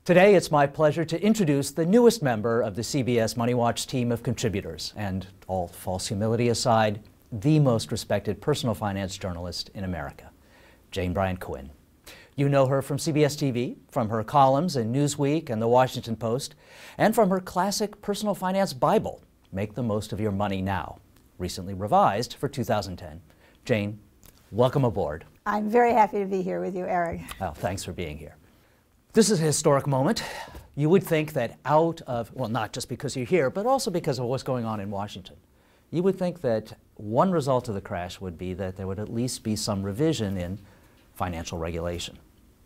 Today, it's my pleasure to introduce the newest member of the CBS MoneyWatch team of contributors, and all false humility aside, the most respected personal finance journalist in America, Jane Bryant Quinn. You know her from CBS TV, from her columns in Newsweek and The Washington Post, and from her classic personal finance Bible, Make the Most of Your Money Now, recently revised for 2010. Jane, welcome aboard. I'm very happy to be here with you, Eric. Well, thanks for being here. This is a historic moment. You would think that out of, well, not just because you're here, but also because of what's going on in Washington, you would think that one result of the crash would be that there would at least be some revision in financial regulation,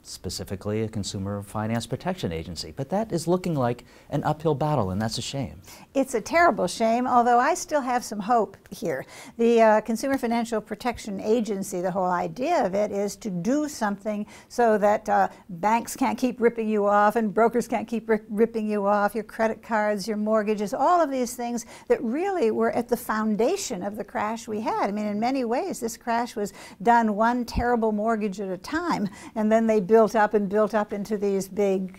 specifically a Consumer Finance Protection Agency. But that is looking like an uphill battle, and that's a shame. It's a terrible shame, although I still have some hope here. The Consumer Financial Protection Agency, the whole idea of it is to do something so that banks can't keep ripping you off and brokers can't keep ripping you off, your credit cards, your mortgages, all of these things that really were at the foundation of the crash we had. I mean, in many ways, this crash was done one terrible mortgage at a time, and then they built up into these big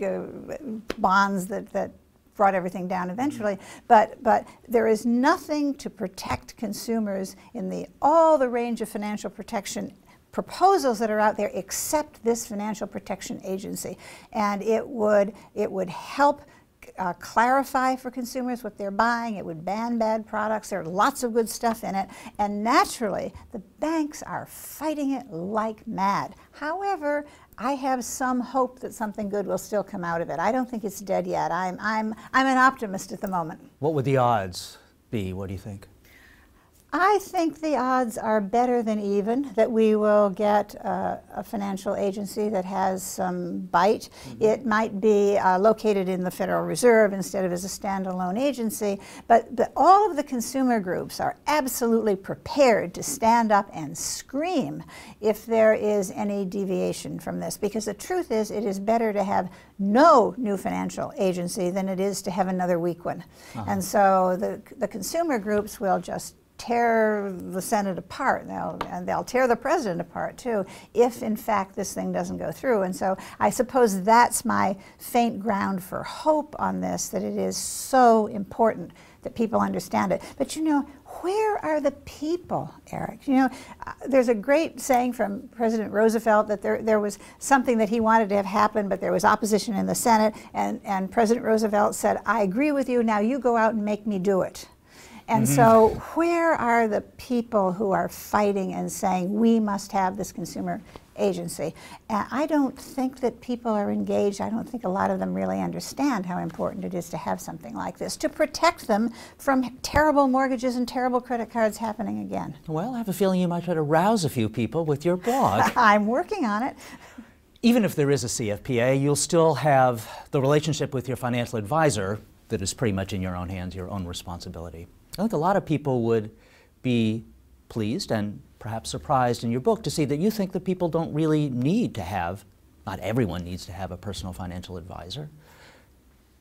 bonds that brought everything down eventually. But there is nothing to protect consumers in all the range of financial protection proposals that are out there except this Financial Protection Agency. And it would help clarify for consumers what they're buying. It would ban bad products. There are lots of good stuff in it. And naturally, the banks are fighting it like mad. However, I have some hope that something good will still come out of it. I don't think it's dead yet. I'm an optimist at the moment. What would the odds be? What do you think? I think the odds are better than even that we will get a financial agency that has some bite. Mm-hmm. It might be located in the Federal Reserve instead of as a standalone agency, but all of the consumer groups are absolutely prepared to stand up and scream if there is any deviation from this, because the truth is it is better to have no new financial agency than it is to have another weak one. Uh-huh. And so the consumer groups will just tear the Senate apart, and they'll tear the president apart too, if in fact this thing doesn't go through. And so I suppose that's my faint ground for hope on this, that it is so important that people understand it. But you know, where are the people, Eric? You know, there's a great saying from President Roosevelt that there was something that he wanted to have happen, but there was opposition in the Senate, and President Roosevelt said, "I agree with you, now you go out and make me do it." And so where are the people who are fighting and saying, we must have this consumer agency? And I don't think that people are engaged. I don't think a lot of them really understand how important it is to have something like this, to protect them from terrible mortgages and terrible credit cards happening again. Well, I have a feeling you might try to rouse a few people with your blog. I'm working on it. Even if there is a CFPA, you'll still have the relationship with your financial advisor that is pretty much in your own hands, your own responsibility. I think a lot of people would be pleased and perhaps surprised in your book to see that you think that people don't really need to have, not everyone needs to have a personal financial advisor.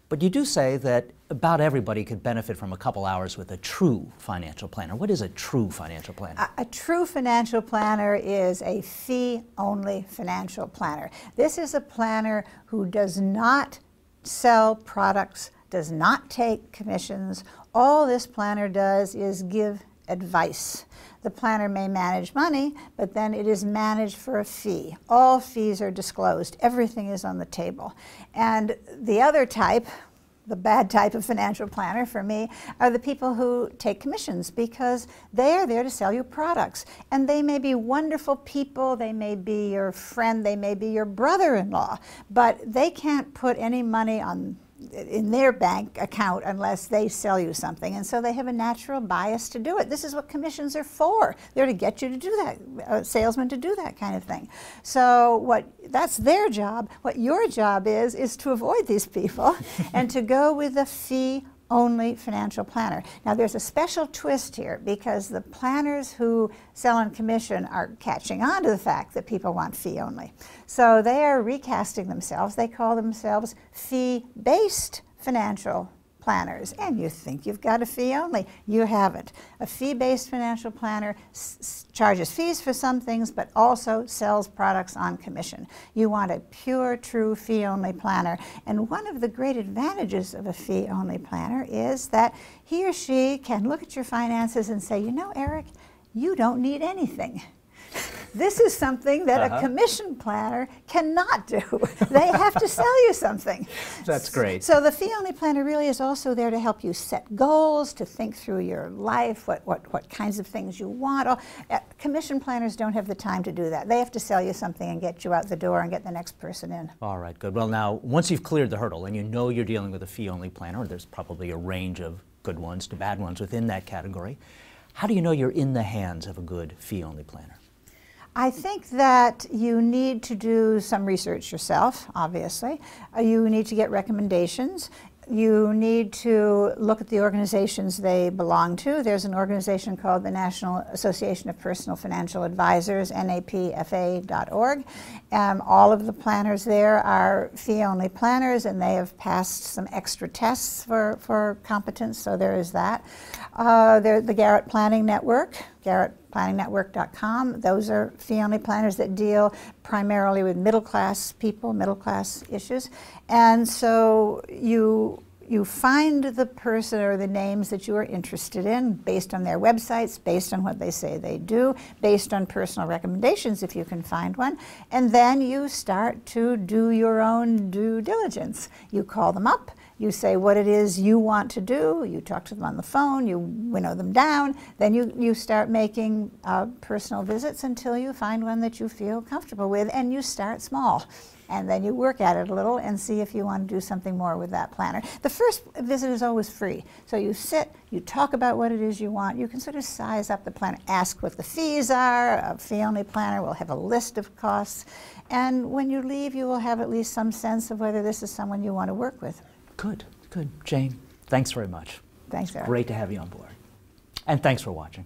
But you do say that about everybody could benefit from a couple hours with a true financial planner. What is a true financial planner? A true financial planner is a fee-only financial planner. This is a planner who does not sell products, does not take commissions. All this planner does is give advice. The planner may manage money, but then it is managed for a fee. All fees are disclosed. Everything is on the table. And the other type, the bad type of financial planner for me, are the people who take commissions, because they are there to sell you products. And they may be wonderful people, they may be your friend, they may be your brother-in-law, but they can't put any money in their bank account unless they sell you something. And so they have a natural bias to do it. This is what commissions are for. They're to get you to do that, salesmen to do that kind of thing. So that's their job. What your job is to avoid these people and to go with a fee-only financial planner. Now there's a special twist here, because the planners who sell on commission are catching on to the fact that people want fee-only. So they are recasting themselves. They call themselves fee-based financial planners, and you think you've got a fee only. You haven't. A fee-based financial planner charges fees for some things, but also sells products on commission. You want a pure, true fee-only planner. And one of the great advantages of a fee-only planner is that he or she can look at your finances and say, you know, Eric, you don't need anything. This is something that a commission planner cannot do. They have to sell you something. That's great. So the fee-only planner really is also there to help you set goals, to think through your life, what kinds of things you want. Commission planners don't have the time to do that. They have to sell you something and get you out the door and get the next person in. All right, good. Well, now, once you've cleared the hurdle and you know you're dealing with a fee-only planner, there's probably a range of good ones to bad ones within that category. How do you know you're in the hands of a good fee-only planner? I think that you need to do some research yourself, obviously. You need to get recommendations. You need to look at the organizations they belong to. There's an organization called the National Association of Personal Financial Advisors, napfa.org. All of the planners there are fee-only planners, and they have passed some extra tests for competence, so there is that. The Garrett Planning Network, GarrettPlanningNetwork.com. Those are fee-only planners that deal primarily with middle-class people, middle-class issues. And so you find the person or the names that you are interested in based on their websites, based on what they say they do, based on personal recommendations if you can find one, and then you start to do your own due diligence. You call them up, you say what it is you want to do, you talk to them on the phone, you winnow them down, then you start making personal visits until you find one that you feel comfortable with, and you start small. And then you work at it a little and see if you want to do something more with that planner. The first visit is always free. So you sit, you talk about what it is you want. You can sort of size up the planner, ask what the fees are. A fee-only planner will have a list of costs. And when you leave, you will have at least some sense of whether this is someone you want to work with. Good, good. Jane, thanks very much. Thanks, Eric. Great to have you on board. And thanks for watching.